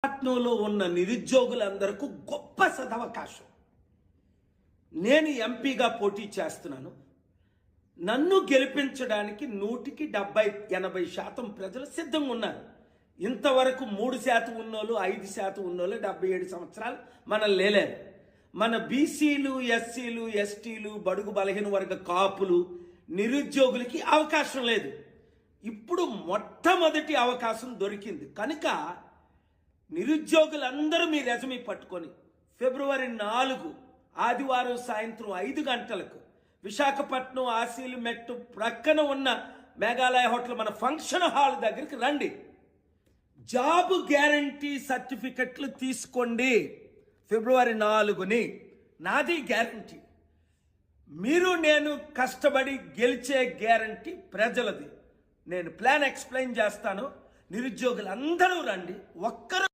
విశాఖపట్నంలో ఉన్న నిరుద్యోగులందరికీ గొప్ప సదవకాశం. నేను ఎంపీగా పోటీ చేస్తున్నాను. నన్ను గెలిపించడానికి 100కి 70-80% ప్రజలు సిద్ధంగా ఉన్నారు. ఇంతవరకు 3% ఉన్నోళ్ళు, 5% ఉన్నోళ్ళు 77 సంవత్సరాలు మనం లేలేరు. మన బీసీలు, ఎస్సీలు, ఎస్టీలు, బడుగు బలహీన వర్గ కాపులు, నిరుద్యోగులకి అవకాశం లేదు. ఇప్పుడు మొట్టమొదటి అవకాశం దొరికింది కనుక నిరుద్యోగులందరూ మీ రెజమీ పట్టుకొని ఫిబ్రవరి 4 ఆదివారం సాయంత్రం 5 గంటలకు విశాఖపట్నం ఆశీలు మెట్టు ప్రక్కన ఉన్న మేఘాలయ హోటల్ మన ఫంక్షన్ హాల్ దగ్గరికి రండి. జాబ్ గ్యారంటీ సర్టిఫికెట్లు తీసుకోండి. ఫిబ్రవరి 4ని నాది గ్యారంటీ. మీరు నేను కష్టపడి గెలిచే గ్యారంటీ ప్రజలది. నేను ప్లాన్ ఎక్స్ప్లెయిన్ చేస్తాను. నిరుద్యోగులందరూ రండి. ఒక్కరు